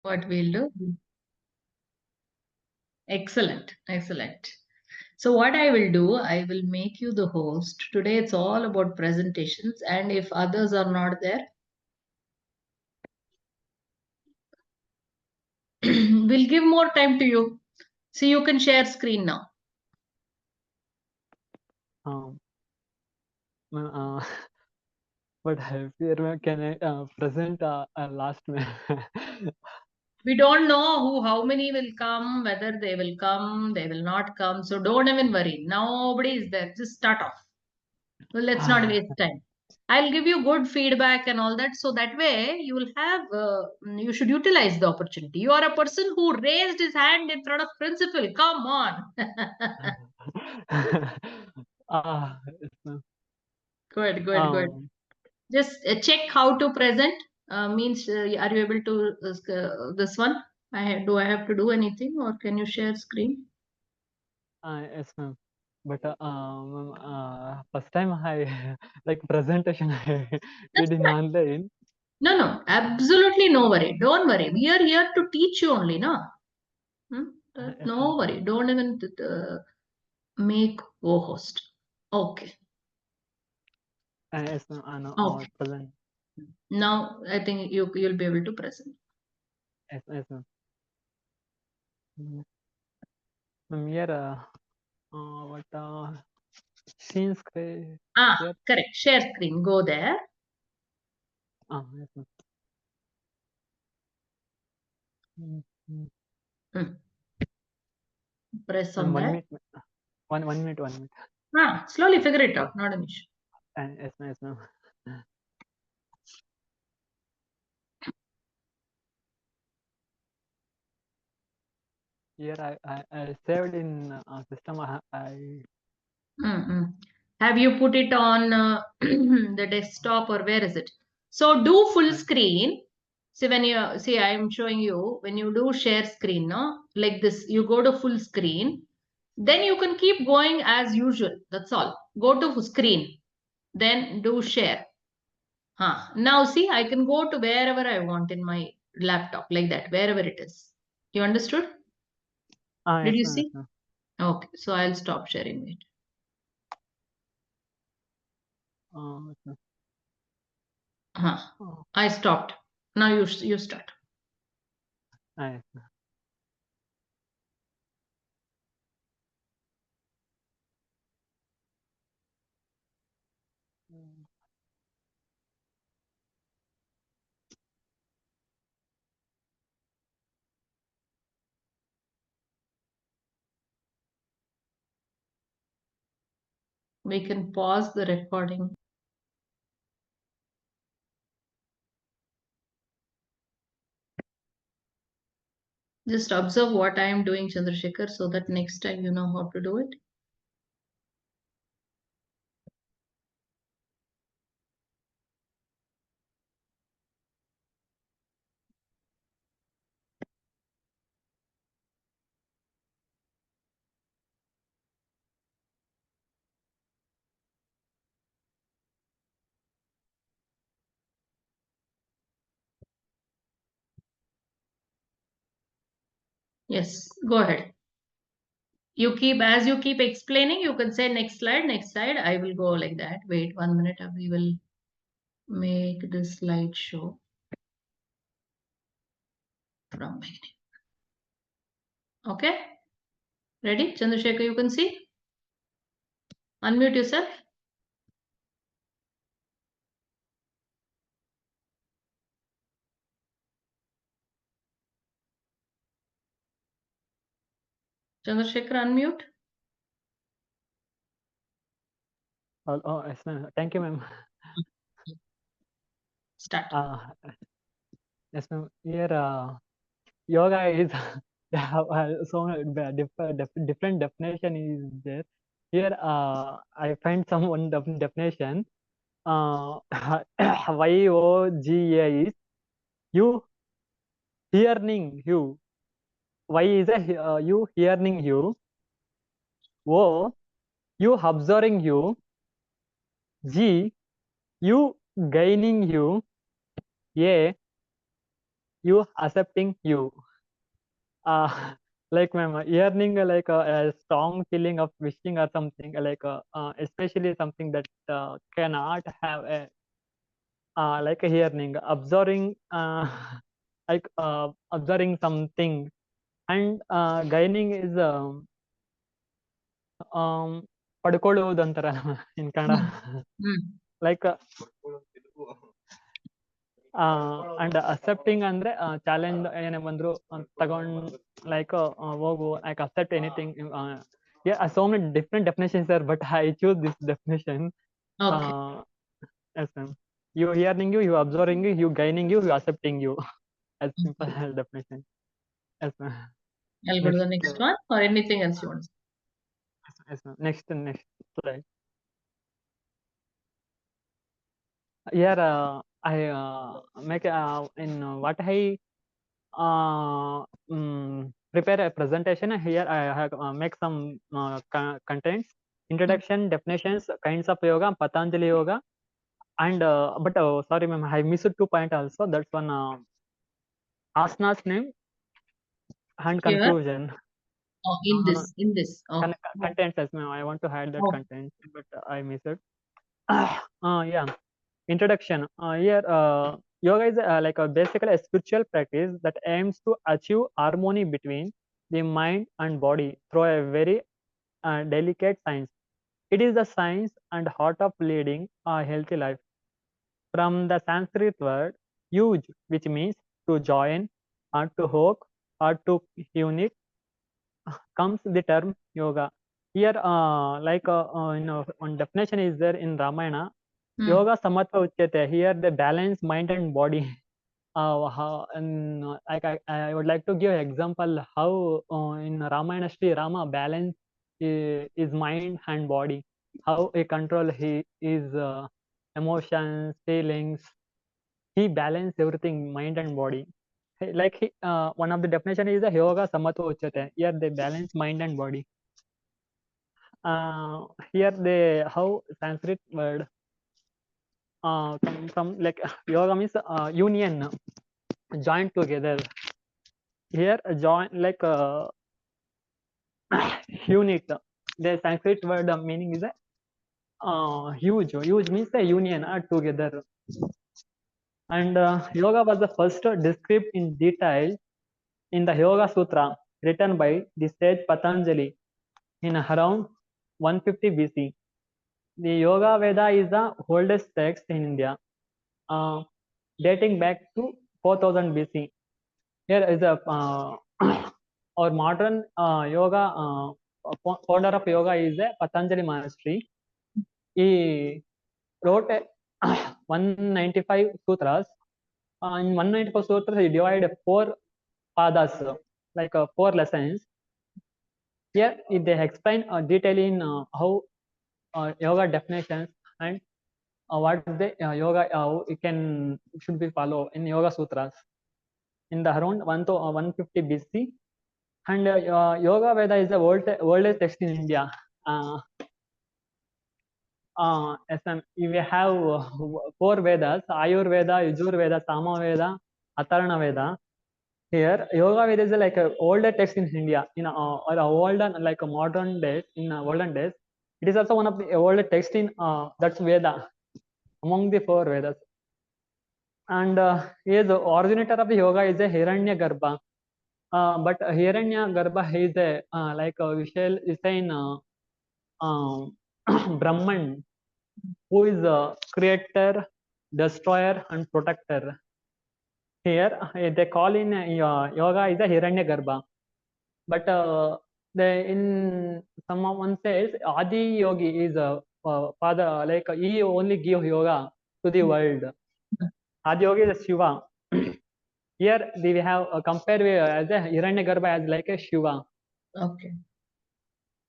what we'll do. Excellent, excellent. So what I will do, I will make you the host. Today it's all about presentations, and if others are not there, we'll give more time to you. So you can share screen now. But here can I present last We don't know how many will come, whether they will come, they will not come. So don't even worry. Nobody is there. Just start off. Well, let's not waste time. I'll give you good feedback and all that. So that way you will have, you should utilize the opportunity. You are a person who raised his hand in front of principal. Come on. Yes, ma'am. Good, good, good. Just check how to present. Means, are you able to, this one? Do I have to do anything or can you share screen? Yes, ma'am. But ma'am, first time I like presentation I That's did in fine. online. No, no, absolutely no worry. Don't worry. We are here to teach you only, no? Yes, No ma'am. worry. Don't even make co-host. Okay. Yes, ma'am. Okay. Present. Now I think you'll be able to present. Yes, yes, ma'am. Ma'am, here what scene screen here. Correct. Share screen. Go there. Yes, ma'am. Mm. Hmm. Press Ma'am, on one that. minute. 1 minute. 1 minute. Slowly figure it out. Not an issue. Yes, ma'am. Yes, ma'am. Here I saved in system. I Mm-mm. Have you put it on the desktop or where is it? So do full screen. See when you see, I'm showing you when you do share screen, no, like this, you go to full screen. Then you can keep going as usual. That's all. Go to screen. Then do share. Now see, I can go to wherever I want in my laptop, like that, wherever it is. You understood? Did yes, you ma'am. Yes, see? ma'am. Okay, so I'll stop sharing it. Yes, ma'am. I stopped. Now you start. Yes, ma'am. We can pause the recording. Just observe what I am doing, Chandrasekhar, so that next time you know how to do it. Yes, go ahead. As you keep explaining, you can say next slide, next slide. I will go like that. Wait 1 minute. We will make this slide show from beginning. Okay? Ready? Chandrasekhar, you can see? Unmute yourself. Chandrasekhar, unmute. Yes, ma'am. Thank you, ma'am. Start. Yes, ma'am. Here yoga is yeah, so different definition is there. Here I find some one definition. YOGA is you hearing you. Y is a you hearing you. O you observing you. G you gaining you. A you accepting you. uh like ma'am, yearning like a strong feeling of wishing or something like especially something that cannot have a like a yearning observing like observing something, and gaining is um ಪಡ್ಕೊಳ್ಳುವುದು ಅಂತಾರ in Kannada. Like and accepting ಅಂದ್ರೆ challenge ಏನೇ ಬಂದ್ರು ತಗೊಂಡ್ like ಹೋಗು like accept anything. Yeah, so many different definitions there, but I choose this definition. Okay. Yes ma'am. You hearing you observing you gaining you accepting you. As simple as definition. Yes ma'am. I'll go to the next one, or anything else you want to say? Yes ma'am. Next slide. Here I make in what I prepare a presentation. Here I have make some contents, introduction, definitions, kinds of yoga, Patanjali yoga, and but sorry ma'am, I missed 2 points also. That's one asanas name and Here? conclusion. Oh, in this. Oh. Contents, yes ma'am. I want to hide that content, but I missed it. Yeah. Introduction. Here, yoga is like basically a spiritual practice that aims to achieve harmony between the mind and body through a very delicate science. It is the science and heart of leading a healthy life. From the Sanskrit word "yuj," which means to join, or to hook, or to unite, comes the term yoga. Here, like one definition is there in Ramayana. Yoga samatva uchyate. Here, the balance mind and body. And I would like to give an example how in Ramayana Shri Rama balance is mind and body. How he control his emotions, feelings. He balance everything, mind and body. Like one of the definition is the yoga samatva uchyate. Here they balance mind and body. Here they how Sanskrit word come from like yoga means union, join together. Here join like unit. The Sanskrit word meaning is huge. Huge means the union together. And yoga was the first described in detail in the Yoga Sutra written by the sage Patanjali in around 150 BC. The Yoga Veda is the oldest text in India, dating back to 4000 BC. Here is a our modern yoga founder of yoga is a Patanjali Monastery. He wrote 195 sutras. In 195 sutras, he divided 4 padas, like 4 lessons. Here they explain detail in how yoga definitions and what the yoga it can should be follow in Yoga Sutras in the around 1 to 150 BC. And Yoga Veda is the oldest text in India. We have 4 Vedas: Ayurveda, Yajurveda, Samaveda, Atharana Veda. Here, Yoga Veda is like a older text in India, or a older like a modern days. In olden days, it is also one of the older text in that's Veda among the 4 Vedas. And the originator of the yoga is a Hiranya Garbha. But Hiranya Garbha is a like Vishal is in Brahman, who is a creator, destroyer, and protector. Here they call in yoga is a Hiranya Garbha. But in someone says Adi Yogi is a father, like he only give yoga to the world. Adi Yogi is a Shiva. Here we have compared as a Hiranyagarbha as like a Shiva. Okay.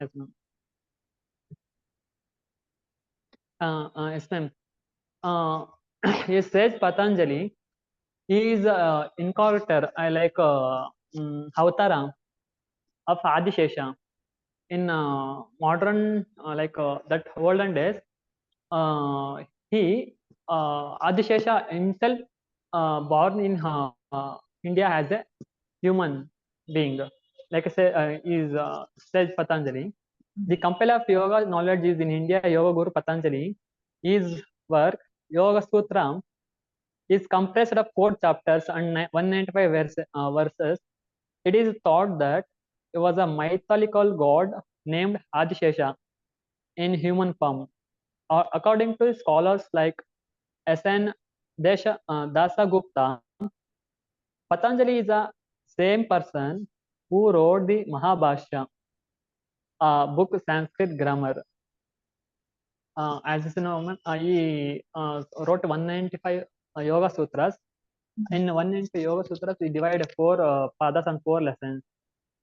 Yes, ma'am. Yes, ma'am. He says Patanjali is incorporator, like Avatara of Adishesha. In modern, like that olden days, he Adishesha himself born in India has a human being. Like I say, is says Patanjali. The compiler of yoga knowledge is in India, Yoga Guru Patanjali. His work, Yoga Sutra, is compressed of 4 chapters and 195 verses. It is thought that it was a mythological god named Adishesha in human form. According to scholars like S.N. Dasagupta, Patanjali is the same person who wrote the Mahabhashya, book Sanskrit grammar. As you know, he wrote 195 Yoga Sutras. In 195 Yoga Sutras, we divide 4 padas and 4 lessons.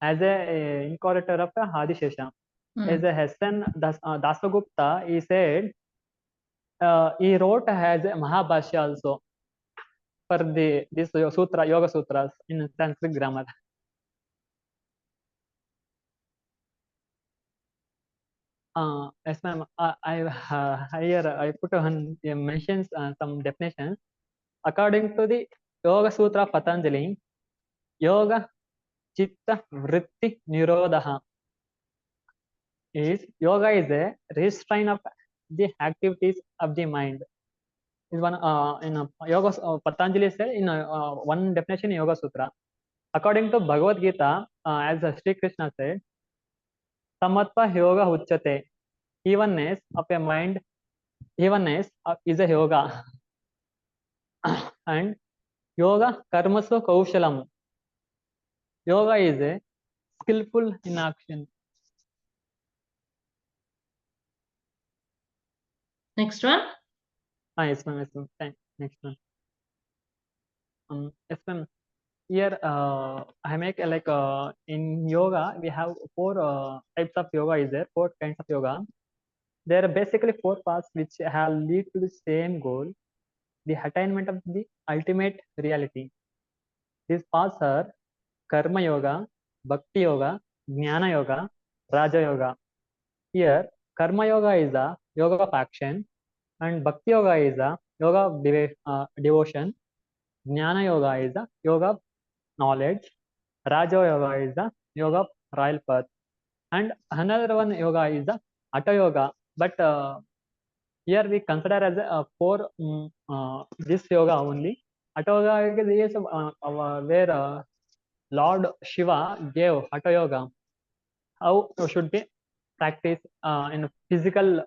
As a incorporator of Adishesha, as a Hassan Dasagupta, he said he wrote as a Mahabhashya also for this sutra, Yoga Sutras in Sanskrit grammar. Yes, ma'am. I put on mentions some definitions. According to the Yoga Sutra of Patanjali, Yoga Chitta Vritti Nirodha is yoga is a restraint of the activities of the mind. Is one in Yoga Patanjali said in one definition in Yoga Sutra. According to Bhagavad Gita, as Sri Krishna said, Samatva Yoga Uchate, evenness of a mind, evenness is a yoga. And yoga karmasu kaushalam, yoga is a skillful in action. Next one. Yes, ma'am. Yes, ma'am. Thanks. Next one. Yes, ma'am. Here, I make like in yoga we have 4 types of yoga. Is there 4 kinds of yoga? There are basically 4 paths which have lead to the same goal, the attainment of the ultimate reality. These paths are Karma Yoga, Bhakti Yoga, Jnana Yoga, Raja Yoga. Here, Karma Yoga is a yoga of action, and Bhakti Yoga is a yoga of devotion. Jnana Yoga is a yoga of knowledge. Raja Yoga is the yoga of royal path. And another one yoga is the Hatha Yoga. But here we consider as for this yoga only. Hatha Yoga is where Lord Shiva gave Hatha Yoga. How should be practice in physical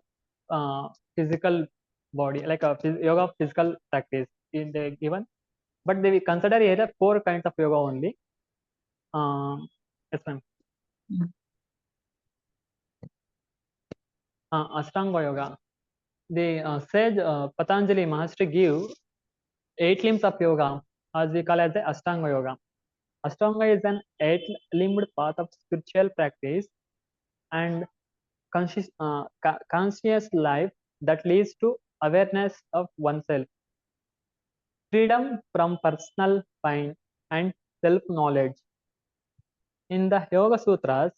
body, like a yoga of physical practice in the given. But they consider here 4 kinds of yoga only. Yes, ma'am. Ashtanga Yoga. The sage Patanjali Maharshi give 8 limbs of yoga, as we call as the Ashtanga Yoga. Ashtanga is an 8-limbed path of spiritual practice and conscious life that leads to awareness of oneself, freedom from personal pain, and self-knowledge. In the Yoga Sutras,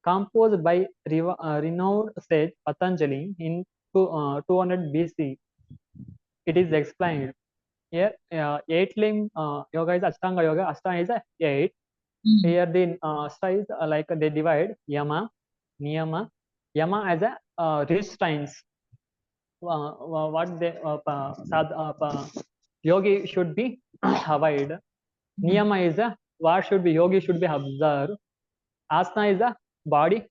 composed by renowned sage Patanjali in 200 BC, it is explained. Here, 8 limb yoga is Ashtanga Yoga. Ashtanga is 8. Here, the Ashta is like they divide Yama, Niyama. Yama as a restraints. What they yogi should be avoid. Niyama is a what should be yogi should be observed. Asana is a body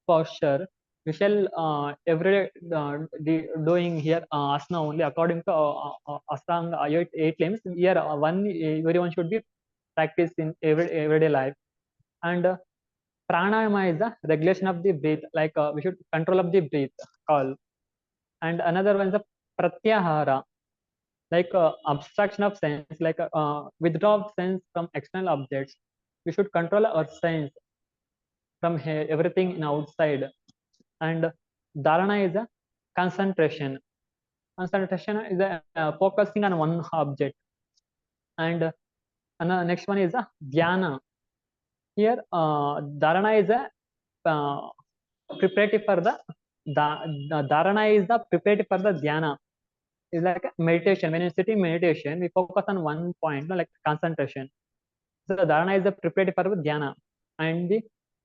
posture. We shall every doing here asana only according to Ashtanga 8 limbs. Here everyone should be practiced in everyday life. And pranayama is the regulation of the breath, like we should control of the breath call. And another one is the pratyahara, like abstraction of sense, like withdraw of sense from external objects. We should control our sense from everything in outside. And dharana is a concentration. Concentration is a focusing on one object. And next one is a dhyana. Here, dharana is a preparative for the dharana is the preparative for the dhyana. is like a meditation. When you're sitting meditation, we focus on one point, like concentration. So the dharana is the preparatory for dhyana, and the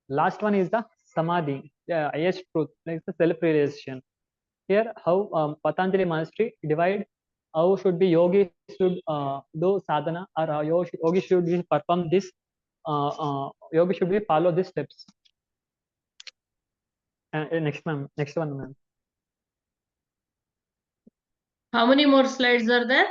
last one is the samadhi, the highest truth, like the self-realization. Here, how Patanjali monastery divide how should be yogi should do sadhana, or how yogi should be perform this. Yogi should be follow these steps. Next one, ma'am. How many more slides are there?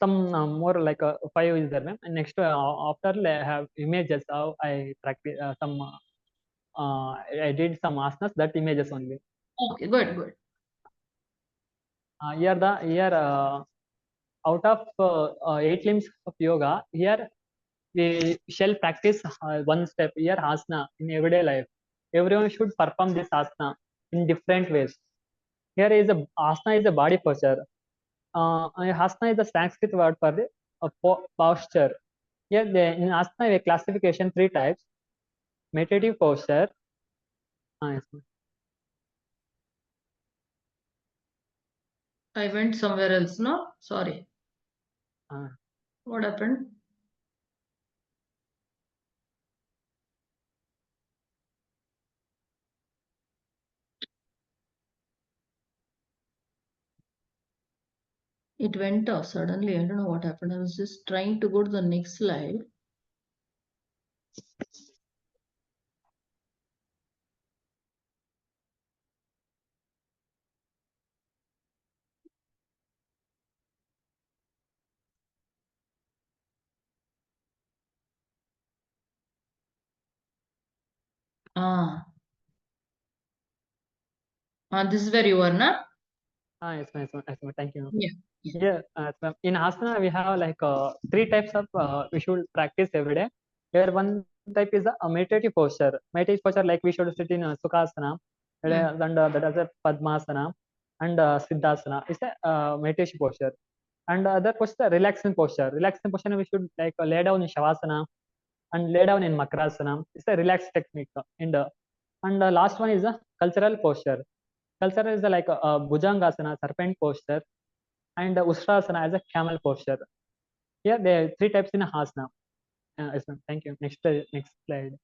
Some more like 5 is there, ma'am. And next after I have images how I practice some. I did some asanas, that images only. Okay, good, good. Here out of 8 limbs of yoga, here we shall practice one step here asana in everyday life. Everyone should perform this asana in different ways. Here is a asana is a body posture. Asana is a Sanskrit word for the posture. Here in asana we classification 3 types: meditative posture. Yes, I went somewhere else, no? Sorry. uh, What happened? It went off suddenly. I don't know what happened. I was just trying to go to the next slide. Ah, this is where you are, na? yes, yes, thank you. Yeah. Yeah. Yeah, in asana we have like 3 types of we should practice every day. Here one type is a meditative posture. Meditative posture, like we should sit in sukhasana, Mm. and that is a padmasana, and siddhasana. It's a meditation posture. And other posture, relaxing posture. Relaxing posture we should like lay down in shavasana and lay down in makrasana. It's a relaxed technique. And last one is a cultural posture. Cultural is like bhujangasana, serpent posture, and Ustrasana as a camel posture. Here there are 3 types in asana. Yes, ma'am. Thank you. Next slide.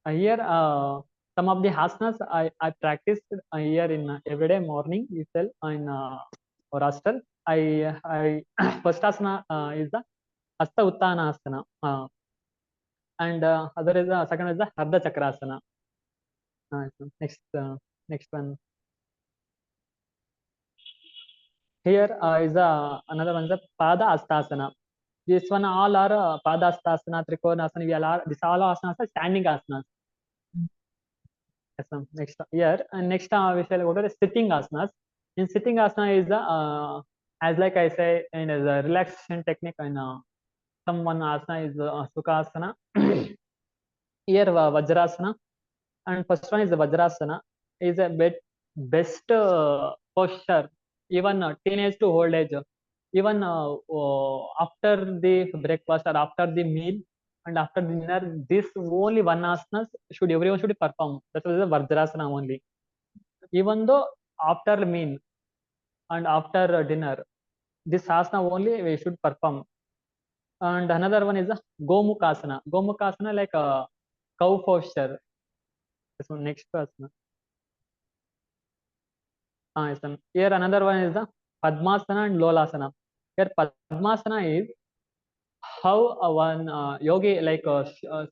Here some of the asanas I practiced here in everyday morning itself in or hostel. I first asana is the Hasta Uttana asana, and other is the second is the Ardha Chakrasana. Yes, ma'am. Next one. Here is another one is the Pada Astasana. This one all are Padastasana, Trikonasana, we all are, this all asanas are standing asanas. Yes, ma'am. Next here, and next we shall go to the sitting asanas. In sitting asana is the as like I say, in the relaxation technique, and someone asana is Sukhasana. Here Vajrasana, and first one is the Vajrasana. Is a best posture, even teenage to old age, even after the breakfast or after the meal and after dinner, this only one asana should everyone should perform. That was the Vajrasana only. Even though after meal and after dinner, this asana only we should perform. And another one is a Gomukasana. Gomukasana like a cow posture. So next asana. Yes, ma'am. Here another one is the Padmasana and Lolasana. Here Padmasana is how one yogi like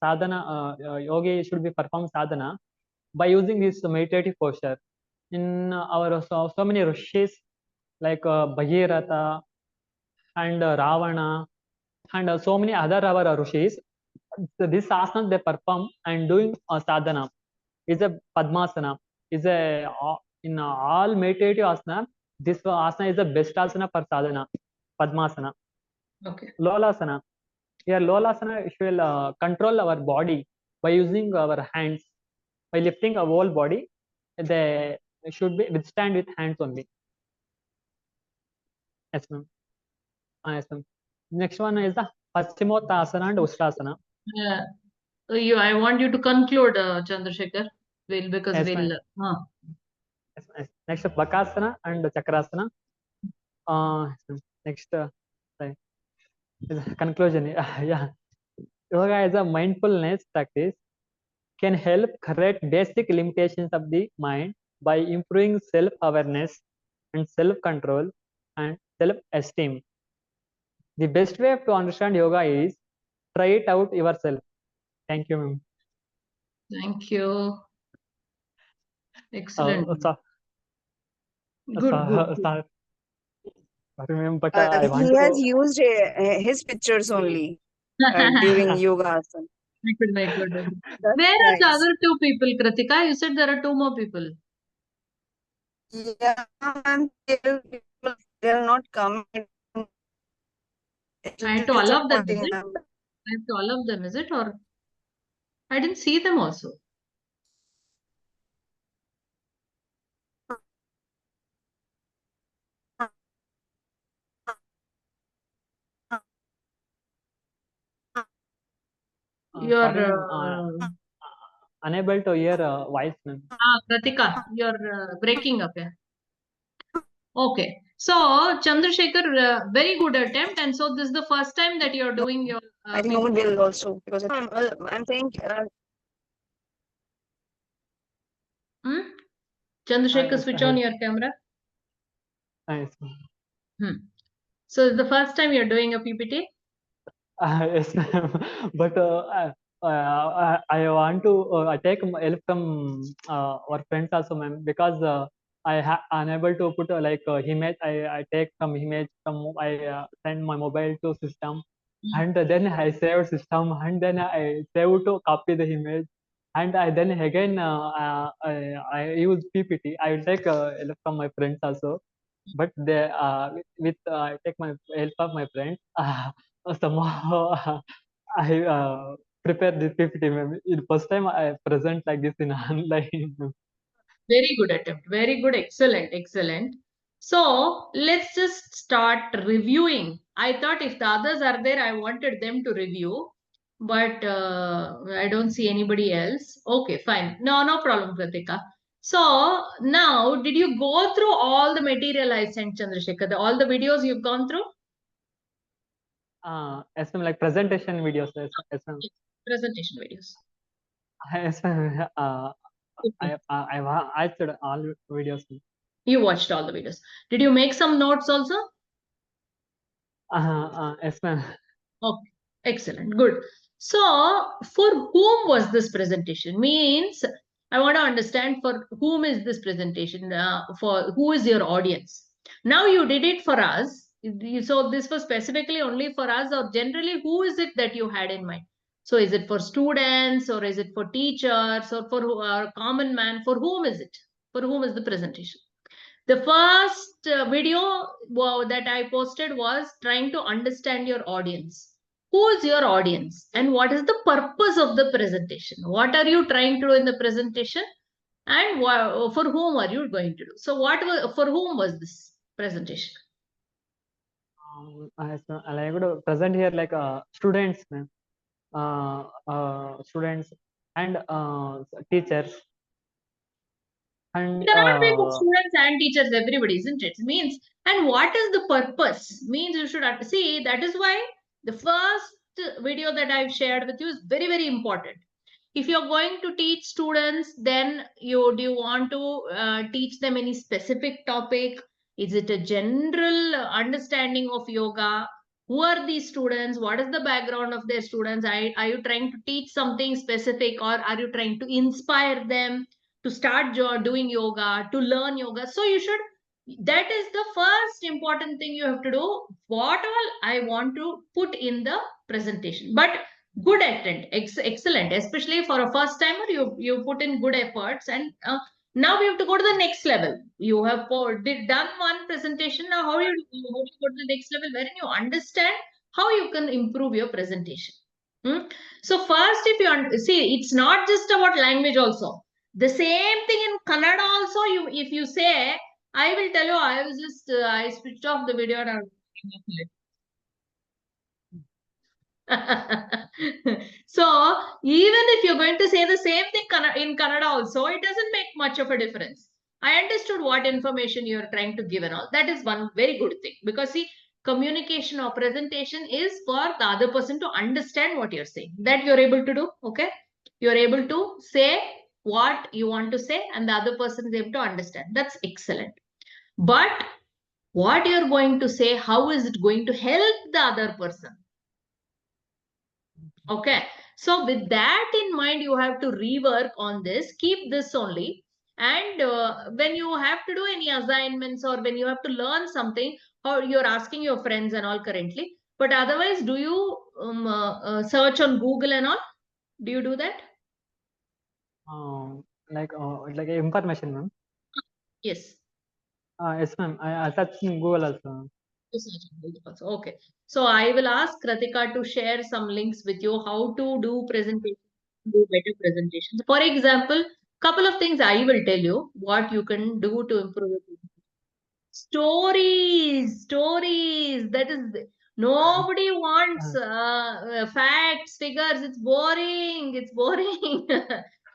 sadhana yogi should be perform sadhana by using this meditative posture. In our so many rishis like Bhagirath and Ravana and so many other our rishis, this asana they perform and doing sadhana is a Padmasana, is a in all meditative asana. This asana is the best asana for sadhana, Padmasana. Okay. Lolasana. Here, Lolasana will control our body by using our hands. By lifting our whole body, they should be withstand with hands only. Yes, ma'am. Yes, ma'am. Next one is the Paschimottanasana and Ustrasana. I want you to conclude, Chandrasekhar. Because Yes, ma'am. we'll. Next, Bakasana and Chakrasana. Next, sorry, conclusion. Yeah, yoga is a mindfulness practice can help correct basic limitations of the mind by improving self-awareness and self-control and self-esteem. The best way to understand yoga is try it out yourself. Thank you, ma'am. Thank you. Excellent. So, Good, good, good. sorry, ma'am, but I want He has to. used his pictures only during yoga asana. My good. That's Where are the nice. other two people, Kritika? You said there are two more people. Yeah, and they'll not come. I It's have to allow them, is disappointing. it? I have to allow them, is it? Or I didn't see them also. You're Sorry, ma'am. Unable to hear voice, ma'am. Kritika, you're breaking up. Yeah. Okay. So Chandrasekhar, very good attempt. And so this is the first time that you're doing your I think no one will also because I'm saying hmm? Chandrasekhar, switch on your camera. Yes, ma'am. Hmm. So it's the first time you're doing a PPT? Yes, ma'am. But I want to take help from our friends also, ma'am, because I unable to put like image. I take some image from I send my mobile to system, and then I save system, and then I save to copy the image, and I then again I use PPT. I will take help from my friends also, but they with I take my help of my friends. Somehow I prepare this PPT. Maybe in first time I present like this in online. Very good attempt. Very good. Excellent. Excellent. So let's just start reviewing. I thought if the others are there, I wanted them to review, but I don't see anybody else. Okay, fine. No, no problem, Pratika. So now, did you go through all the material I sent, Chandrasekhar? All the videos you've gone through? Yes, ma'am, like presentation videos. Yes, ma'am. Yes. Presentation videos. Yes, ma'am. Okay. I watched all videos. You watched all the videos. Did you make some notes also? Yes, ma'am. Okay, excellent, good. So, for whom was this presentation? Means, I want to understand for whom is this presentation, for who is your audience? Now you did it for us. So this was specifically only for us, or generally, who is it that you had in mind? So is it for students, or is it for teachers, or for common man? For whom is it? For whom is the presentation? The first video that I posted was trying to understand your audience. Who is your audience and what is the purpose of the presentation? What are you trying to do in the presentation and for whom are you going to do? So for whom was this presentation? Yes, ma'am. I would present here like students, ma'am. Students and teachers and There are people, students and teachers, everybody, isn't it? Means, and what is the purpose? Means you should see, that is why the first video that I've shared with you is very, very important. If you're going to teach students, then do you want to teach them any specific topic? Is it a general understanding of yoga? Who are these students? What is the background of their students? Are you trying to teach something specific, or are you trying to inspire them to start doing yoga, to learn yoga? So you should, that is the first important thing you have to do. What all I want to put in the presentation. But good attempt, excellent, especially for a first timer. You put in good efforts, and now we have to go to the next level. You have done one presentation. Now how do you go to the next level wherein you understand how you can improve your presentation. So first, if you see, it's not just about language also. The same thing in Kannada also. If you say, I will tell you, I was just I switched off the video and I was so even if you're going to say the same thing in Kannada also, it doesn't make much of a difference. I understood what information you're trying to give and all. That is one very good thing, because see, communication or presentation is for the other person to understand what you're saying. That you're able to do. Okay. You're able to say what you want to say and the other person is able to understand. That's excellent. But what you're going to say, how is it going to help the other person? Okay. So with that in mind, you have to rework on this. Keep this only. And when you have to do any assignments or when you have to learn something, or you're asking your friends and all currently. But otherwise, do you search on Google and all? Do you do that? Like information, ma'am. Yes. Yes, ma'am. I searched in Google also. You search on Google also. Okay. So I will ask Kratika to share some links with you how to do presentation, do better presentations. For example, couple of things I will tell you what you can do to improve your presentation. Stories. That is, nobody wants facts, figures. It's boring. It's boring.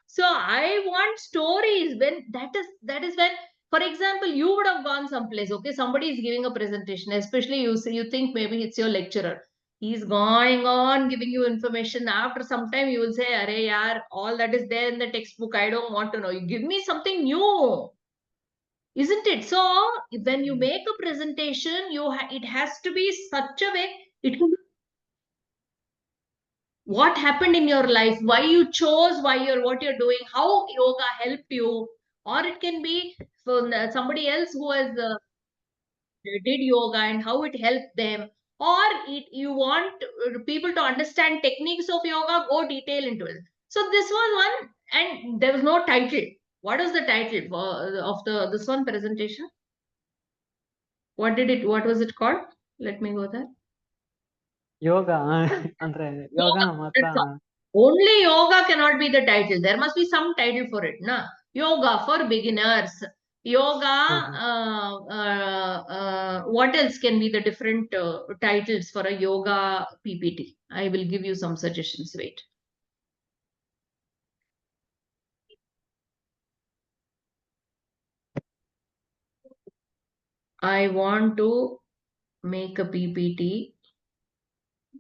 So I want stories. When that is when, for example, you would have gone someplace. Okay, somebody is giving a presentation. Especially you say, you think maybe it's your lecturer. He's going on giving you information. After some time, you will say, "Arey yaar, all that is there in the textbook. I don't want to know. You give me something new." Isn't it? So when you make a presentation, it has to be such a way. It can be what happened in your life, why you chose, why you're what you're doing, how yoga helped you, or it can be for somebody else who has did yoga and how it helped them, or you want people to understand techniques of yoga, go detail into it. So this was one, and there was no title. What was the title of the this one presentation? What was it called? Let me go there. Yoga, ಅಂದ್ರೆ yoga ಮಾತ್ರ. That's all. Only yoga cannot be the title. There must be some title for it, na? Yoga for beginners. Yoga. What else can be the different titles for a yoga PPT? I will give you some suggestions. Wait. I want to make a PPT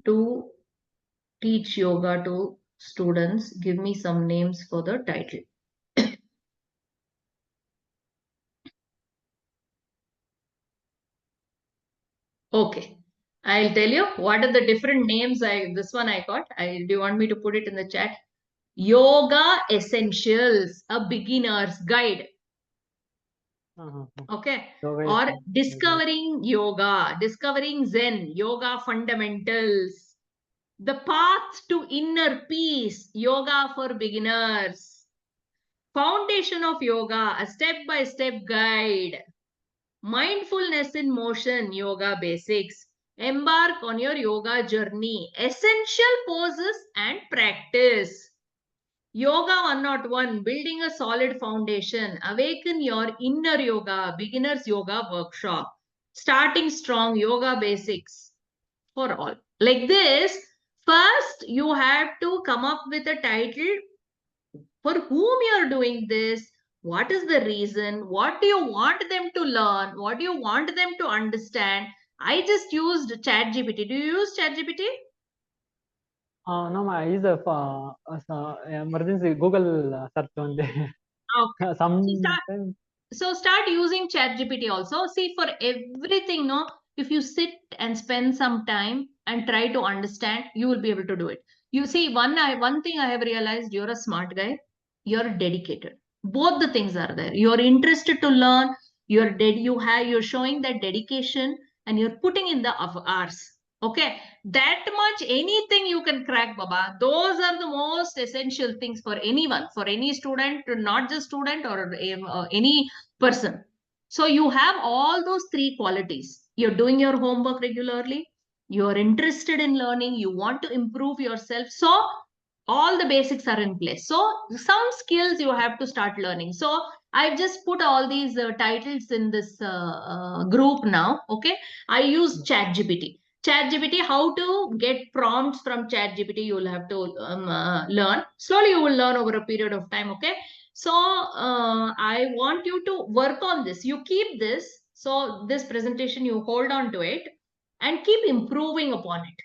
to teach yoga to students. Give me some names for the title. Okay. I'll tell you what are the different names this one I got. Do you want me to put it in the chat? Yoga Essentials, a beginner's guide. Okay. Yoga Or is discovering yoga, discovering Zen, yoga fundamentals. The path to inner peace, yoga for beginners. Foundation of yoga, a step-by-step guide. Mindfulness in motion, yoga basics. Embark on your yoga journey. Essential poses and practice. Yoga 101, building a solid foundation. Awaken your inner yoga, beginner's yoga workshop. Starting strong, yoga basics for all. Like this, first you have to come up with a title for whom you're doing this, what is the reason, what do you want them to learn, what do you want them to understand. I just used ChatGPT. Do you use ChatGPT? No, I use emergency Google search only. Okay. Sometimes. So start using ChatGPT also. See, for everything, no, if you sit and spend some time and try to understand, you will be able to do it. You see, one thing I have realized, you're a smart guy, you're dedicated. Both the things are there. You're interested to learn, you're showing that dedication and you're putting in the hours. Okay, that much anything you can crack, Baba. Those are the most essential things for anyone, for any student, not just student or any person. So you have all those three qualities. You're doing your homework regularly. You're interested in learning. You want to improve yourself. So all the basics are in place. So some skills you have to start learning. So I've just put all these titles in this group now. Okay. I use ChatGPT. ChatGPT, how to get prompts from ChatGPT, you will have to learn. Slowly you will learn over a period of time. Okay. So I want you to work on this. You keep this. So this presentation, you hold on to it and keep improving upon it.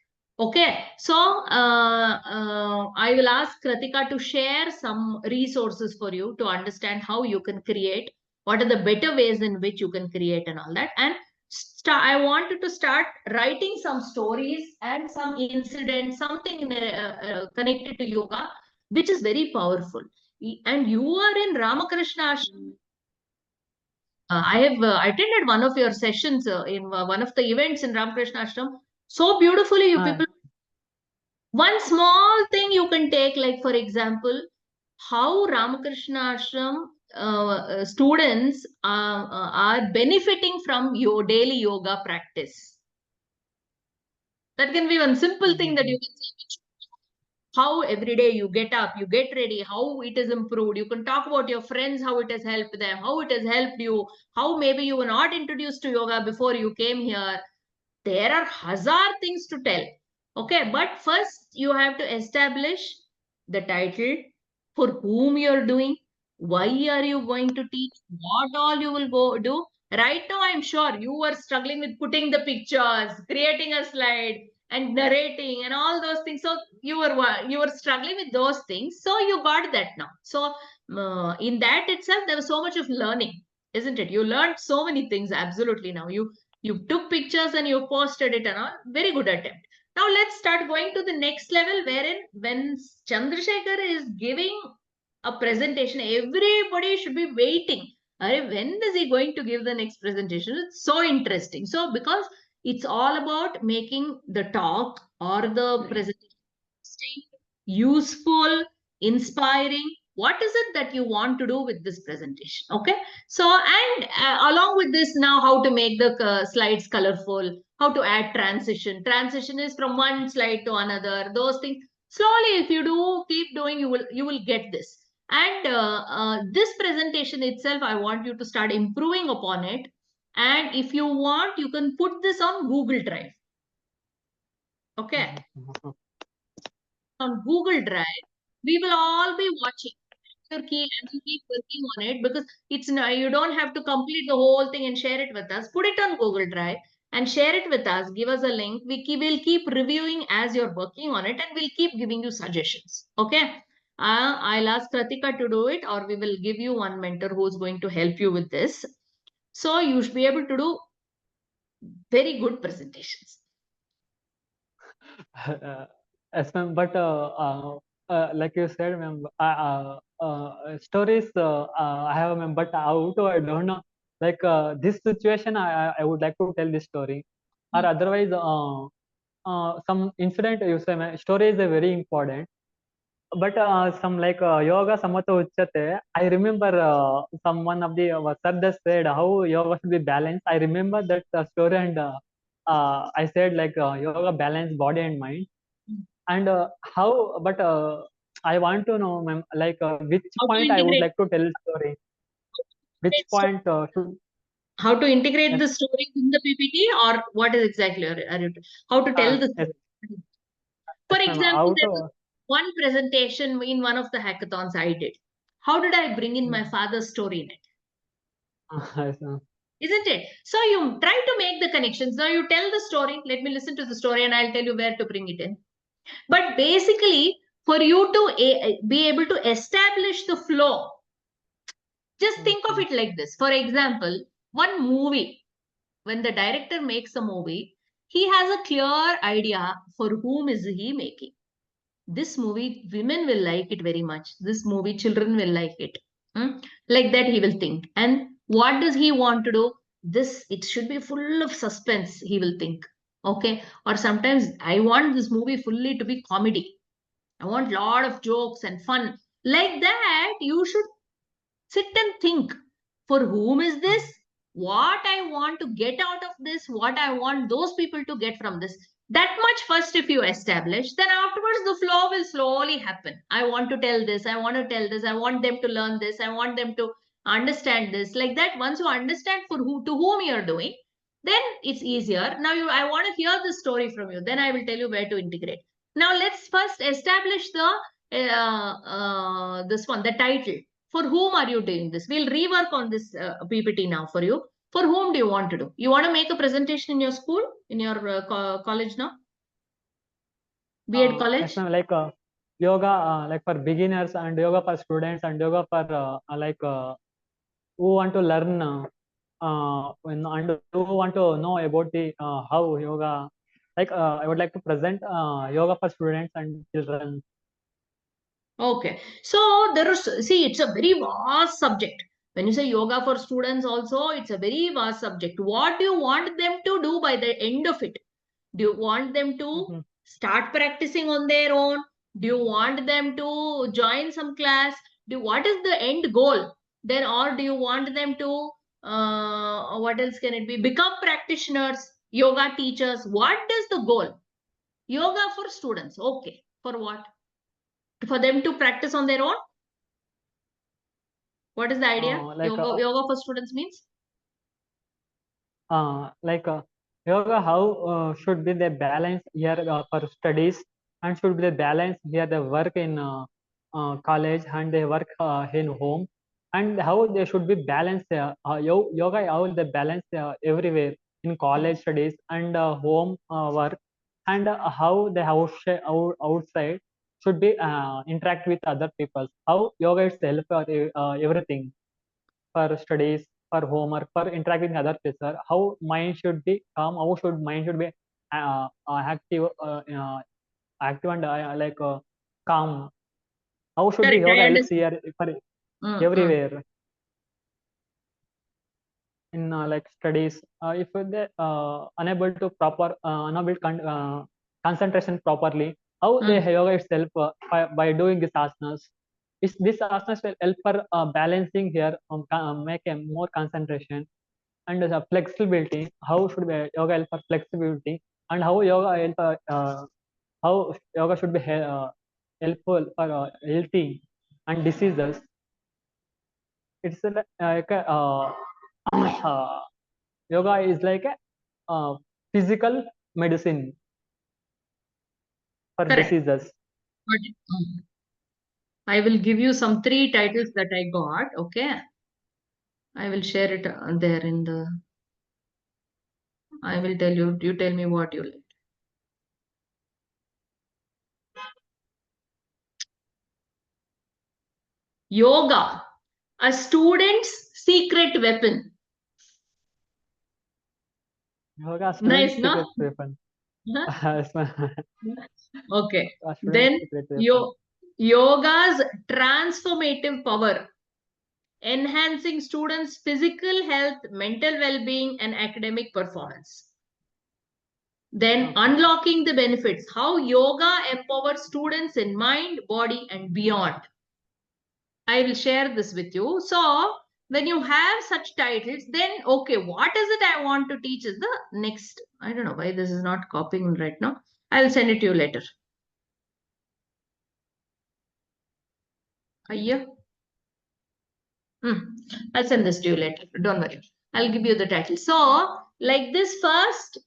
Okay. So I will ask Kratika to share some resources for you to understand how you can create, what are the better ways in which you can create and all that. And I want you to start writing some stories and some incidents, something connected to yoga, which is very powerful. And you are in Ramakrishna Ashram. I have attended one of your sessions in one of the events in Ramakrishna Ashram. So beautifully, you people. One small thing you can take, like for example, how Ramakrishna Ashram students are benefiting from your daily yoga practice. That can be one simple thing that you can say, which how every day you get up, you get ready, how it is improved. You can talk about your friends, how it has helped them, how it has helped you, how maybe you were not introduced to yoga before you came here. There are hazard things to tell. Okay, but first you have to establish the title, for whom you're doing, why are you going to teach, what all you will go do. Right now, I'm sure you were struggling with putting the pictures, creating a slide, and narrating, and all those things. So you were struggling with those things. So you got that now. So in that itself, there was so much of learning, isn't it? You learned so many things. Absolutely. Now you took pictures and you posted it and all. Very good attempt. Now let's start going to the next level, wherein when Chandrasekhar is giving a presentation, everybody should be waiting. When is he going to give the next presentation? It's so interesting. So because it's all about making the talk or the presentation useful, inspiring. What is it that you want to do with this presentation? Okay. So, and along with this, now how to make the slides colorful, how to add transition. Transition is from one slide to another. Those things slowly, if you do keep doing, you will get this. And this presentation itself, I want you to start improving upon it. And if you want, you can put this on Google Drive. Okay. On Google Drive, we will all be watching your key and you keep working on it, because it's no, you don't have to complete the whole thing and share it with us. Put it on Google Drive and share it with us. Give us a link. We'll keep reviewing as you're working on it, and we'll keep giving you suggestions. Okay. I'll ask Kratika to do it, or we will give you one mentor who's going to help you with this. So you should be able to do very good presentations. Yes, ma'am. But like you said, ma'am, stories I have, ma'am. But how to, I don't know. Like this situation, I would like to tell this story, or otherwise, some incident you say, ma'am, story is very important. But some like yoga samata uchyate. I remember someone of the sir just said how yoga should be balanced. I remember that story, and I said like yoga balance body and mind. And how, but I want to know, ma'am, like which How to point I would integrate like to tell story. Which point should, how to integrate yes, the stories in the PPT, or what is exactly are you, how to tell the yes, story? For yes, ma'am, example, how there was to, one presentation in one of the hackathons I did. How did I bring in my father's story in it? yes, ma'am. Isn't it? So you try to make the connections. Now you tell the story. Let me listen to the story and I'll tell you where to bring it in. But basically, for you to be able to establish the flow, just think of it like this. For example, one movie, when the director makes a movie, he has a clear idea for whom is he making. This movie, women will like it very much. This movie, children will like it. Like that, he will think. And what does he want to do? This, it should be full of suspense, he will think. Okay. Or sometimes I want this movie fully to be comedy. I want a lot of jokes and fun. Like that, you should sit and think, for whom is this? What I want to get out of this? What I want those people to get from this? That much first, if you establish, then afterwards the flow will slowly happen. I want to tell this. I want to tell this. I want them to learn this. I want them to understand this. Like that, once you understand for who to whom you're doing, then it's easier. Now I want to hear the story from you. Then I will tell you where to integrate. Now let's first establish the this one, the title. For whom are you doing this? We'll rework on this PPT now for you. For whom do you want to do? You want to make a presentation in your school, in your college now? B.Ed college? Yes, ma'am, like yoga, like for beginners, and yoga for students, and yoga for who want to learn and who want to know about the how yoga. Like I would like to present yoga for students and children. Okay. So there is, see, it's a very vast subject. When you say yoga for students also, it's a very vast subject. What do you want them to do by the end of it? Do you want them to start practicing on their own? Do you want them to join some class? What is the end goal? Then, or do you want them to, what else can it be? Become practitioners, yoga teachers. What is the goal? Yoga for students. Okay. For what? For them to practice on their own? What is the idea? Like Yoga for students means? like yoga, how should be the balance here for studies, and should be the balance here the work in college and the work in home, and how they should be balanced yoga, how the balance everywhere in college studies and home work, and how the outside should be interact with other people, how yoga itself everything for studies, for homework, for interacting with other people, how mind should be calm, how should mind should be active and calm. How should be Correct. yoga I helps understand. here for everywhere in like studies. If they unable to concentration properly, how the yoga itself by doing these asanas, is this asanas will help for balancing here, make a more concentration and the flexibility. How should be yoga help for flexibility, and how yoga help how yoga should be helpful for healthy and diseases. It's like a, yoga is like a physical medicine for Correct. diseases. I will give you some 3 titles that I got. Okay. I will share it there in the. I will tell you. You tell me what you like. Yoga, a student's secret weapon. Yoga Nice, students no? secret weapon. Okay. Students Then secret weapon. yoga's transformative power, enhancing students' physical health, mental well-being, and academic performance. Then unlocking the benefits, how yoga empowers students in mind, body, and beyond. I will share this with you. So when you have such titles, then okay, what is it I want to teach is the next. I don't know why this is not copying right now. I'll send it to you later. Ayya. I'll send this to you later. Don't worry. I'll give you the title. So like this, first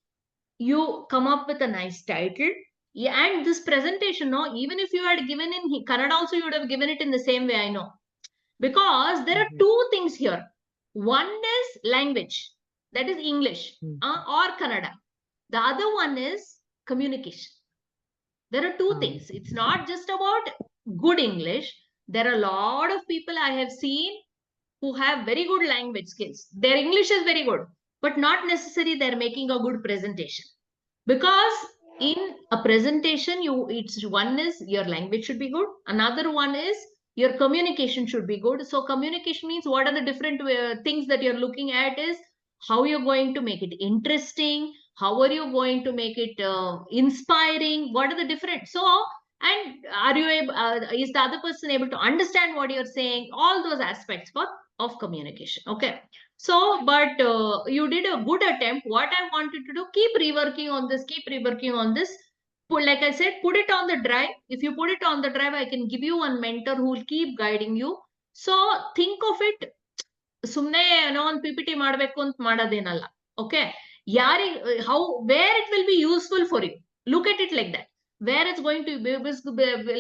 you come up with a nice title. Yeah, and this presentation, no, even if you had given in Kannada also, you would have given it in the same way, I know. Because there are 2 things here. One is language, that is English or Kannada. The other one is communication. There are 2 things. It's not just about good English. There are a lot of people I have seen who have very good language skills. Their English is very good, but not necessarily they're making a good presentation. Because in a presentation, it's one is your language should be good. Another one is your communication should be good. So communication means what are the different things that you're looking at is how you're going to make it interesting. How are you going to make it inspiring? What are the different? So, and are you able, is the other person able to understand what you're saying? All those aspects of communication. Okay. So, but you did a good attempt. What I wanted to do, keep reworking on this, keep reworking on this. Like I said, put it on the drive. If you put it on the drive, I can give you one mentor who will keep guiding you. So think of it, ಸುಮ್ನೆ ಏನೋ ಒಂದು PPT ಮಾಡಬೇಕು ಅಂತ ಮಾಡೋದೇನಲ್ಲ. Okay. How, where it will be useful for you. Look at it like that. where it's going to be,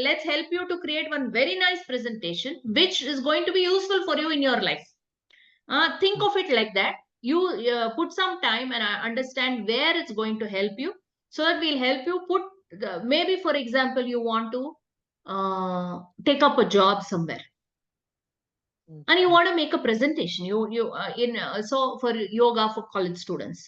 let's help you to create one very nice presentation which is going to be useful for you in your life. Think of it like that. You put some time and understand where it's going to help you, so that we'll help you put maybe, for example, you want to take up a job somewhere and you want to make a presentation. You in so for yoga for college students,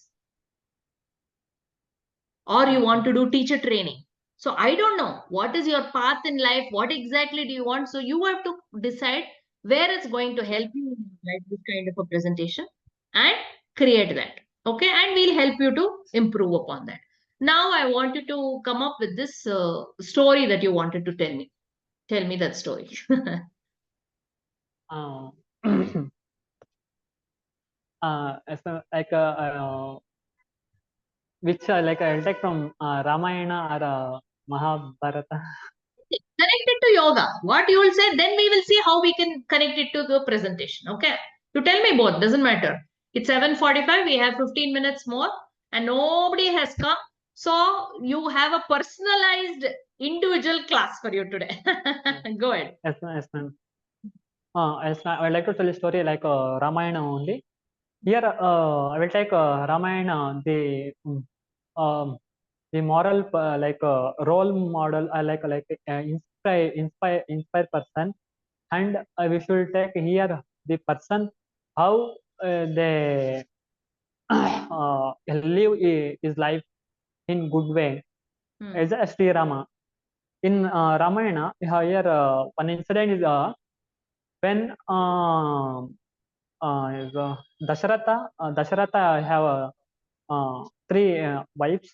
or you want to do teacher training. So I don't know what is your path in life, what exactly do you want. So you have to decide where it's going to help you in life, this kind of a presentation, and create that. Okay, and we'll help you to improve upon that. Now I want you to come up with this story that you wanted to tell me. Tell me that story. So like which like I'll take from Ramayana or Mahabharata. Connect it to yoga. What you will say, then we will see how we can connect it to the presentation. Okay. You tell me both, doesn't matter. It's 7:45. We have 15 minutes more and nobody has come. So you have a personalized individual class for you today. Go ahead. Yes, ma'am. Yes, ma'am. Yes, ma'am. I would like to tell a story like Ramayana only. Here, I will take Ramayana, the moral like role model, inspire person, and we should take here the person how they live his life in good way. As a Sri Rama in Ramayana, here one incident is when is, Dasharatha have three wives,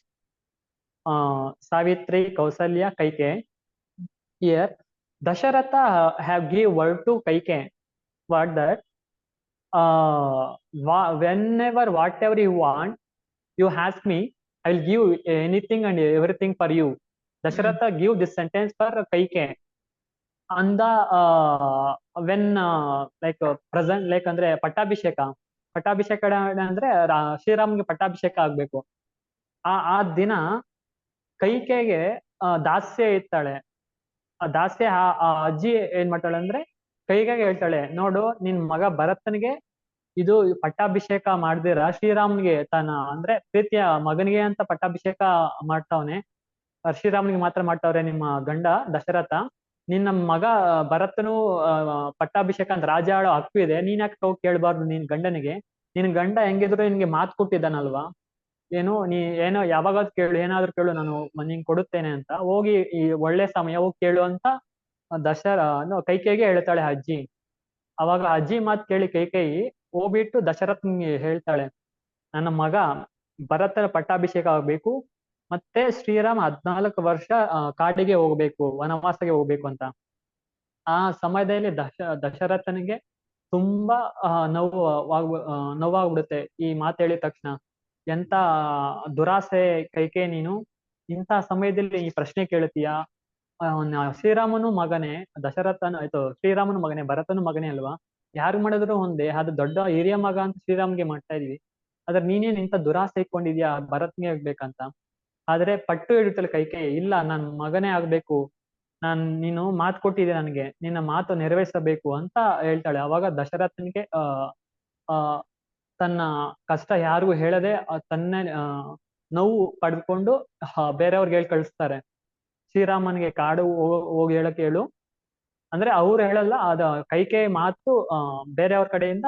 Savitri, Kausalya, Kaikeyi. Here, Dasharatha have give word to Kaikeyi, what that whenever whatever you want, you ask me, I will give anything and everything for you. Dasharatha give this sentence for Kaikeyi. And when like present like ಅಂದ್ರೆ ಪಟ್ಟಾಭಿಷೇಕ ಅಂದ್ರೆ ಶ್ರೀರಾಮ್ಗೆ ಪಟ್ಟಾಭಿಷೇಕ ಆಗ್ಬೇಕು. ಆ ದಿನ ಕೈಕೆಗೆ ದಾಸ್ಯ ಇರ್ತಾಳೆ. ಆ ದಾಸ್ಯ ಆ ಅಜ್ಜಿ ಏನ್ ಮಾಡ್ತಾಳೆ ಅಂದ್ರೆ ಕೈಕೆಗೆ ಹೇಳ್ತಾಳೆ, ನೋಡು ನಿನ್ ಮಗ ಭರತನಿಗೆ ಇದು ಪಟ್ಟಾಭಿಷೇಕ ಮಾಡ್ದಿರ ಶ್ರೀರಾಮ್ಗೆ ತನ್ನ ಅಂದ್ರೆ ಪ್ರೀತಿಯ ಮಗನಿಗೆ ಅಂತ ಪಟ್ಟಾಭಿಷೇಕ ಮಾಡ್ತಾವನೆ, ಶ್ರೀರಾಮ್ನಿಗೆ ಮಾತ್ರ ಮಾಡ್ತಾವ್ರೆ ನಿಮ್ಮ ಗಂಡ ದಶರಥ. ನಿನ್ನ ಮಗ ಭರತನು ಪಟ್ಟಾಭಿಷೇಕ ಅಂತ ರಾಜ ಆಳೋ ಹಕ್ಕು ಇದೆ, ನೀನ್ ಯಾಕೆ ಹೋಗಿ ಕೇಳ್ಬಾರ್ದು ನಿನ್ ಗಂಡನಿಗೆ? ನಿನ್ ಗಂಡ ಹೆಂಗಿದ್ರು ನಿನ್ಗೆ ಮಾತು ಕೊಟ್ಟಿದ್ದಾನಲ್ವಾ, ಏನೋ ಯಾವಾಗಾದ್ರು ಕೇಳು, ಏನಾದ್ರು ಕೇಳು, ನಾನು ನಿಂಗೆ ಕೊಡುತ್ತೇನೆ ಅಂತ. ಹೋಗಿ ಈ ಒಳ್ಳೆ ಸಮಯ ಹೋಗಿ ಕೇಳು ಅಂತ ಕೈಕೇಯಿಗೆ ಹೇಳ್ತಾಳೆ ಅಜ್ಜಿ. ಅವಾಗ ಅಜ್ಜಿ ಮಾತು ಕೇಳಿ ಕೈಕೇಯಿ ಹೋಗ್ಬಿಟ್ಟು ದಶರಥನ್ಗೆ ಹೇಳ್ತಾಳೆ, ನನ್ನ ಮಗ ಭರತನ ಪಟ್ಟಾಭಿಷೇಕ ಆಗ್ಬೇಕು, ಮತ್ತೆ ಶ್ರೀರಾಮ 14 ವರ್ಷ ಕಾಡಿಗೆ ಹೋಗ್ಬೇಕು, ವನವಾಸಗೆ ಹೋಗ್ಬೇಕು ಅಂತ. ಆ ಸಮಯದಲ್ಲಿ ದಶರಥನಿಗೆ ತುಂಬಾ ನೋವಾಗ್ಬಿಡುತ್ತೆ ಈ ಮಾತು ಹೇಳಿದ ತಕ್ಷಣ. ಎಂತ ದುರಾಸೆ ಕೈಕೇಯಿ ನೀನು, ಇಂಥ ಸಮಯದಲ್ಲಿ ಈ ಪ್ರಶ್ನೆ ಕೇಳ್ತೀಯಾ? ಶ್ರೀರಾಮನು ಮಗನೇ, ಶ್ರೀರಾಮನು ಮಗನೇ, ಭರತನು ಮಗನೇ ಅಲ್ವಾ, ಯಾರು ಮಾಡಿದ್ರು ಒಂದೇ, ಅದು ದೊಡ್ಡ ಹಿರಿಯ ಮಗ ಅಂತ ಶ್ರೀರಾಮ್ಗೆ ಮಾಡ್ತಾ ಇದೀವಿ, ಆದ್ರೆ ನೀನೇನ್ ಇಂಥ ದುರಾಸೆ ಇಟ್ಕೊಂಡಿದ್ಯಾ ಭರತ್ಗೆ ಆಗ್ಬೇಕಂತ. ಆದ್ರೆ ಪಟ್ಟು ಹಿಡಿತಲ್ಲ ಕೈಕೇಯಿ, ಇಲ್ಲ ನನ್ ಮಗನೇ ಆಗ್ಬೇಕು, ನೀನು ಮಾತು ಕೊಟ್ಟಿದ್ದೆ ನನಗೆ, ನಿನ್ನ ಮಾತು ನೆರವೇರಿಸಬೇಕು ಅಂತ ಹೇಳ್ತಾಳೆ. ಅವಾಗ ದಶರಥನಿಗೆ ತನ್ನ ಕಷ್ಟ ಯಾರಿಗೂ ಹೇಳದೆ ತನ್ನ ನೋವು ಪಡ್ಕೊಂಡು ಬೇರೆಯವ್ರಿಗೆ ಹೇಳಿ ಕಳಿಸ್ತಾರೆ, ಶ್ರೀರಾಮನಿಗೆ ಕಾಡು ಹೋಗಿ ಹೇಳಕ್ ಹೇಳು ಅಂದ್ರೆ. ಅವ್ರು ಹೇಳಲ್ಲ, ಅದ ಕೈಕೇಯಿ ಮಾತು ಬೇರೆಯವ್ರ ಕಡೆಯಿಂದ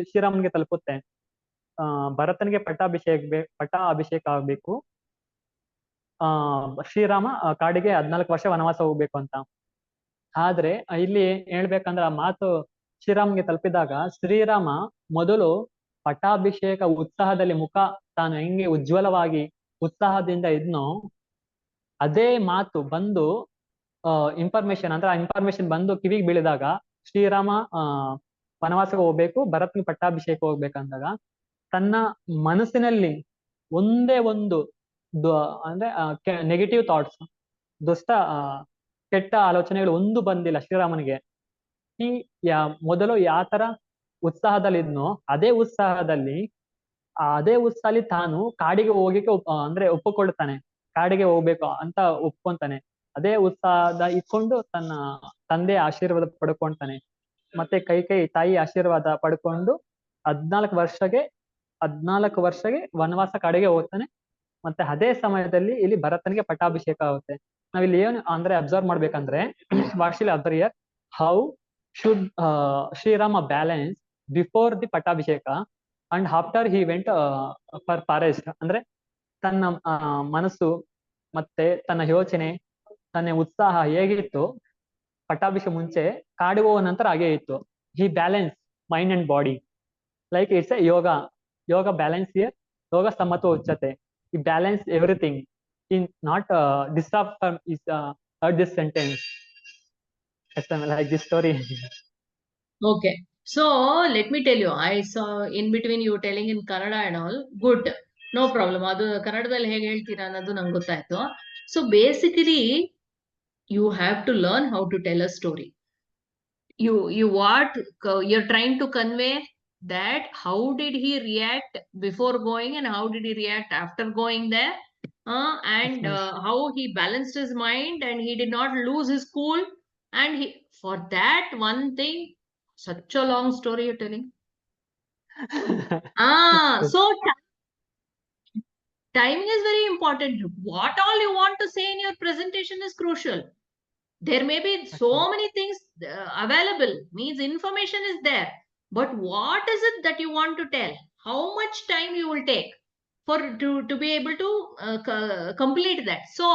ಶ್ರೀರಾಮನ್ಗೆ ತಲುಪುತ್ತೆ. ಭರತನಿಗೆ ಪಟ್ಟಾಭಿಷೇಕ ಆಗ್ಬೇಕು, ಶ್ರೀರಾಮ ಕಾಡಿಗೆ 14 ವರ್ಷ ವನವಾಸ ಹೋಗ್ಬೇಕು ಅಂತ. ಆದ್ರೆ ಇಲ್ಲಿ ಹೇಳ್ಬೇಕಂದ್ರೆ ಆ ಮಾತು ಶ್ರೀರಾಮ್ಗೆ ತಲುಪಿದಾಗ ಶ್ರೀರಾಮ ಮೊದಲು ಪಟ್ಟಾಭಿಷೇಕ ಉತ್ಸಾಹದಲ್ಲಿ ಮುಖ ತಾನು ಹೆಂಗೆ ಉಜ್ವಲವಾಗಿ ಉತ್ಸಾಹದಿಂದ ಇದ್ನೋ, ಅದೇ ಮಾತು ಬಂದು ಇನ್ಫಾರ್ಮೇಶನ್ ಅಂದ್ರೆ ಆ ಇನ್ಫಾರ್ಮೇಶನ್ ಬಂದು ಕಿವಿಗೆ ಬೀಳಿದಾಗ ಶ್ರೀರಾಮ ವನವಾಸಕ್ಕೆ ಹೋಗ್ಬೇಕು, ಭರತ್ಗೆ ಪಟ್ಟಾಭಿಷೇಕ ಹೋಗ್ಬೇಕಂದಾಗ ತನ್ನ ಮನಸ್ಸಿನಲ್ಲಿ ಒಂದೇ ಒಂದು ಅಂದ್ರೆ ನೆಗೆಟಿವ್ ಥಾಟ್ಸ್, ಕೆಟ್ಟ ಆಲೋಚನೆಗಳು ಒಂದು ಬಂದಿಲ್ಲ ಶ್ರೀರಾಮನಿಗೆ. ಮೊದಲು ಯಾವ ತರ ಉತ್ಸಾಹದಲ್ಲಿದ್ನೋ ಅದೇ ಉತ್ಸಾಹದಲ್ಲಿ ತಾನು ಕಾಡಿಗೆ ಹೋಗಿಕ್ಕೆ ಅಂದ್ರೆ ಒಪ್ಪಿಕೊಳ್ತಾನೆ. ಕಾಡಿಗೆ ಹೋಗ್ಬೇಕು ಅಂತ ಒಪ್ಕೊಂತಾನೆ. ಅದೇ ಉತ್ಸಾಹದ ಇಟ್ಕೊಂಡು ತನ್ನ ತಂದೆ ಆಶೀರ್ವಾದ ಪಡ್ಕೊಂತಾನೆ. ಮತ್ತೆ ಕೈಕೇಯಿ ತಾಯಿ ಆಶೀರ್ವಾದ ಪಡ್ಕೊಂಡು 14 ವರ್ಷಗೆ ವನವಾಸ ಕಾಡಿಗೆ ಹೋಗ್ತಾನೆ. ಮತ್ತೆ ಅದೇ ಸಮಯದಲ್ಲಿ ಇಲ್ಲಿ ಭರತನಿಗೆ ಪಟ್ಟಾಭಿಷೇಕ ಆಗುತ್ತೆ. ನಾವಿಲ್ಲಿ ಏನು ಅಂದ್ರೆ ಅಬ್ಸರ್ವ್ ಮಾಡ್ಬೇಕಂದ್ರೆ ವಾಕ್ಶಿಲಿ observe here how should Srirama balance before the pattabhisheka and after he went for forest. ಅಂದ್ರೆ ತನ್ನ ಮನಸ್ಸು ಮತ್ತೆ ತನ್ನ ಯೋಚನೆ, ತನ್ನ ಉತ್ಸಾಹ ಹೇಗಿತ್ತು ಪಟ್ಟಾಭಿಷೇಕ ಮುಂಚೆ, ಕಾಡಿಗೆ ಹೋಗೋ ನಂತರ ಹಾಗೆ ಇತ್ತು. He balance mind and body like it's a yoga balance here, ಯೋಗ ಸಮತ್ವ ಉಚ್ಚತೆ. He balanced everything in not disrupt from is this sentence. Like this story. Okay. So let me tell you, I saw in between you telling in Kannada and all. Good. No problem. ಅದು ಕನ್ನಡದಲ್ಲಿ ಹೇಗೆ ಹೇಳ್ತೀರಾ ಅನ್ನೋದು ನಂಗೆ ಗೊತ್ತಾಯ್ತು. So basically, you have to learn how to tell a story. You're trying to convey that how did he react before going and how did he react after going there, and how he balanced his mind and he did not lose his cool, and he, for that one thing, such a long story you're telling. So timing is very important. What all you want to say in your presentation is crucial. There may be so many things available, means information is there, but what is it that you want to tell? How much time you will take to be able to complete that? So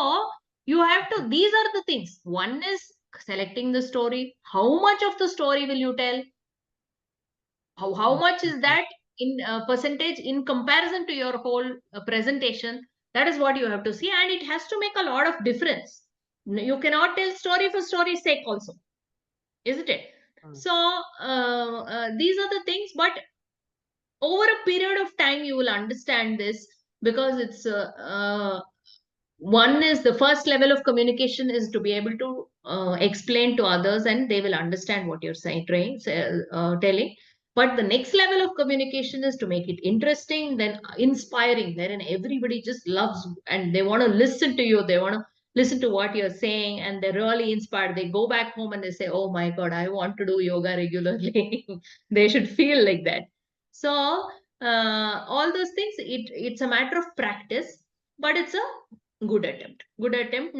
you have to, these are the things. One is selecting the story. How much of the story will you tell? How much is that in percentage in comparison to your whole presentation? That is what you have to see, and it has to make a lot of difference. You cannot tell story for story's sake also, isn't it? So these are the things, but over a period of time you will understand this, because it's one is the first level of communication is to be able to explain to others and they will understand what you're saying, telling. But the next level of communication is to make it interesting, then inspiring, then everybody just loves and they want to listen to you. They want to listen to what you're saying and they're really inspired. They go back home and they say, oh my God, I want to do yoga regularly. They should feel like that. So all those things, it's a matter of practice, but it's a good attempt.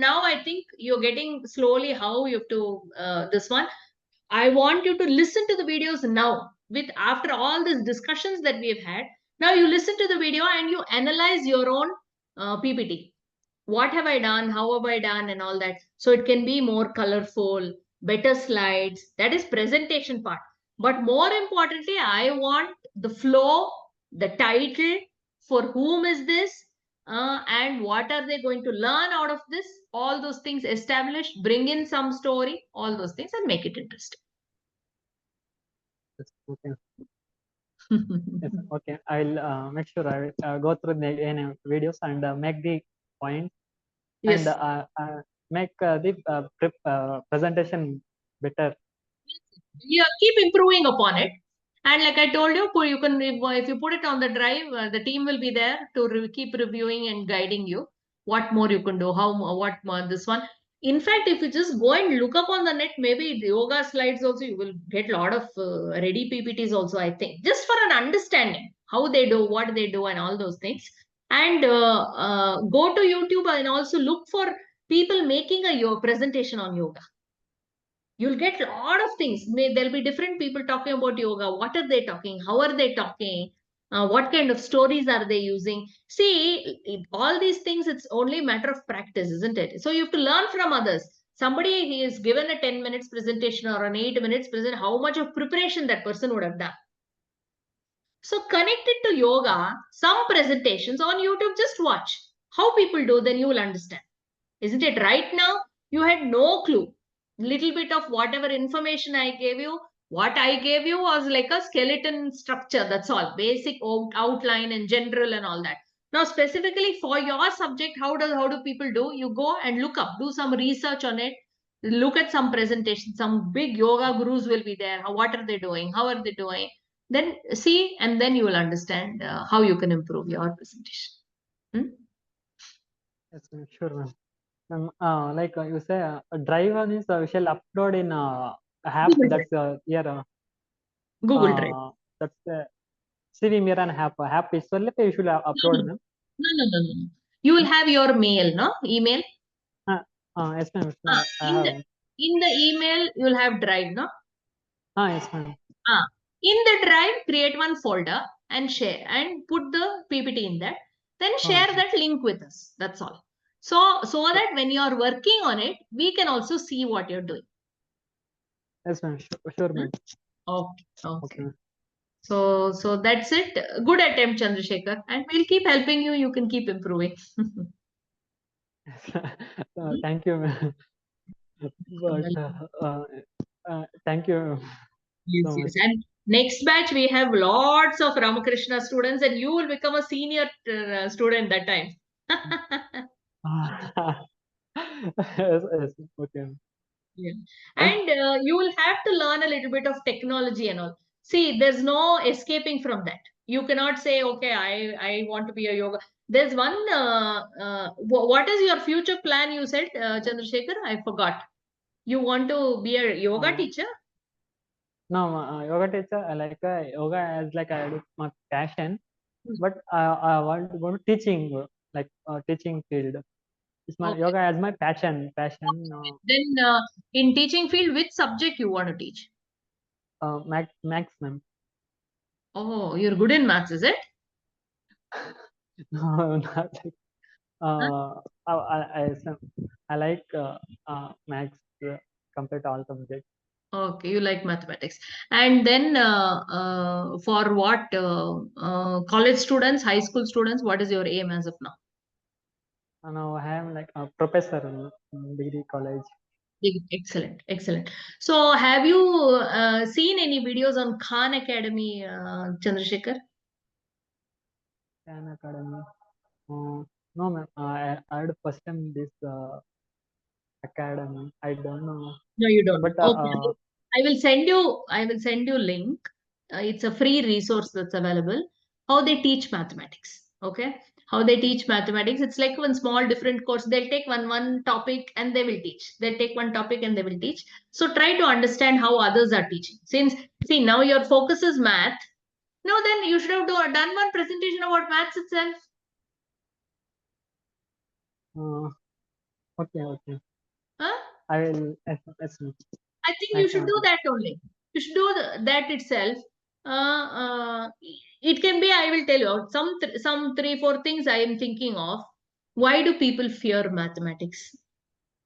Now I think you're getting slowly how you have to this one. I want you to listen to the videos now, with after all these discussions that we have had. Now you listen to the video and you analyze your own PPT. What have I done, how have I done, and all that. So it can be more colorful, better slides. That is presentation part. But more importantly, I want the flow, the title, for whom is this, and what are they going to learn out of this. All those things established, bring in some story, all those things, and make it interesting. Okay. Yes, okay. I'll make sure I will go through the videos and make the points. Yes. And make the presentation better. Yeah, keep improving upon it. And like I told you, you can, if you put it on the drive, the team will be there to keep reviewing and guiding you. What more you can do? What more this one? In fact, if you just go and look up on the net, maybe the yoga slides also, you will get a lot of ready PPTs also, I think, just for an understanding how they do, what they do, and all those things. And go to YouTube and also look for people making a presentation on yoga. You'll get a lot of things. There'll be different people talking about yoga. What are they talking? How are they talking? What kind of stories are they using? See, all these things, it's only a matter of practice, isn't it? So you have to learn from others. Somebody, he is given a 10 minutes presentation or an 8 minutes presentation, how much of preparation that person would have done. So connected to yoga, some presentations on YouTube, just watch how people do, then you will understand. Isn't it? Right now, you had no clue. Little bit of whatever information I gave you, what I gave you was like a skeleton structure. That's all. Basic outline and general and all that. Now, specifically for your subject, how do people do? You go and look up, do some research on it. Look at some presentation. Some big yoga gurus will be there. What are they doing? How are they doing? Then see, and then you will understand how you can improve your presentation. Yes, ma'am. Sure, ma'am. Ma'am, like you say, drive on is we shall upload in app Google Drive. that's here. Google Drive. That's CV Miran app is only you should No, upload, ma'am. no. You will have your mail, no? Email. Yes, ma'am. I In have. the email, you will have Drive, no? Yes, ma'am. In the Drive, create one folder and share and put the PPT in that. Then share Okay. that link with us. That's all. So that when you are working on it, we can also see what you're doing. Yes, ma'am. Sure, ma'am. Okay. So that's it. Good attempt, Chandrasekhar. And we'll keep helping you. You can keep improving. Thank you, ma'am. But thank you Yes, so yes. much. And next batch, we have lots of Ramakrishna students, and you will become a senior student that time. Yes, okay. Yeah. Thank And you will have to learn a little bit of technology and all. See, there's no escaping from that. You cannot say, okay, I want to be a yoga. There's one, what is your future plan? You said, Chandrasekhar, I forgot. You want to be a yoga teacher? No, yoga teacher, I like yoga as like I do my passion, but I want to go to teaching, like teaching field. It's my Okay. yoga as my passion. Then in teaching field, which subject you want to teach? Maximum. Oh, you're good in maths, is it? No, not like Huh? I like max compared to all subjects. Okay, you like mathematics. And then for what college students, high school students, what is your aim as of now? Now I am like a professor in degree college. Excellent, excellent. So have you seen any videos on Khan Academy, Chandrasekhar? Khan Academy. No, ma'am. I heard first time this academy. I don't know, No, you don't but know. Okay. I will send you link. It's a free resource that's available. How they teach mathematics. Okay. How they teach mathematics. It's like one small different course. They'll take one topic and they will teach. They'll take one topic and they will teach. So try to understand how others are teaching. Since see now your focus is math. No, then you should have done one presentation about maths itself. uh, okay. Huh? I will. Yes, ma'am. I think you should do Mathematics. that only. You should do that itself. It can be. I will tell you some 3 4 things I am thinking of. Why do people fear mathematics?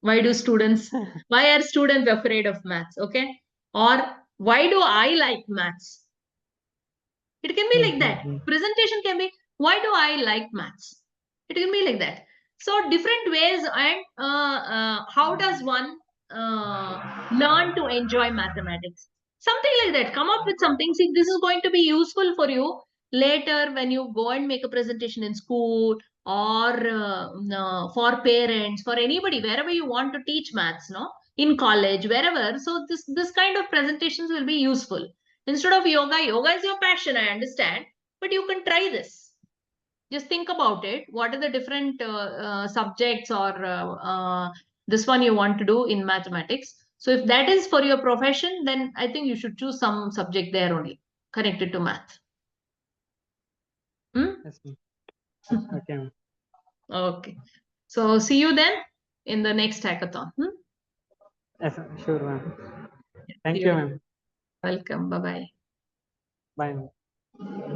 Why do students? Why are students afraid of maths? Okay, or why do I like maths? It can be like that. Mm-hmm. Presentation can be, why do I like maths? It can be like that. So different ways and how does one learn to enjoy mathematics? Something like that. Come up with something. See, this is going to be useful for you later when you go and make a presentation in school or no, for parents, for anybody, wherever you want to teach maths, no, in college, wherever. So this kind of presentations will be useful. Instead of yoga is your passion, I understand, but you can try this. Just think about it. What are the different subjects or this one you want to do in mathematics? So if that is for your profession, then I think you should choose some subject there only connected to math. Hmm? Yes, ma'am. Okay, ma'am. Okay. So see you then in the next hackathon. Hmm? Yes, ma'am. Sure, ma'am. See Thank you you, then. ma'am. Welcome. Bye bye. Bye, ma'am.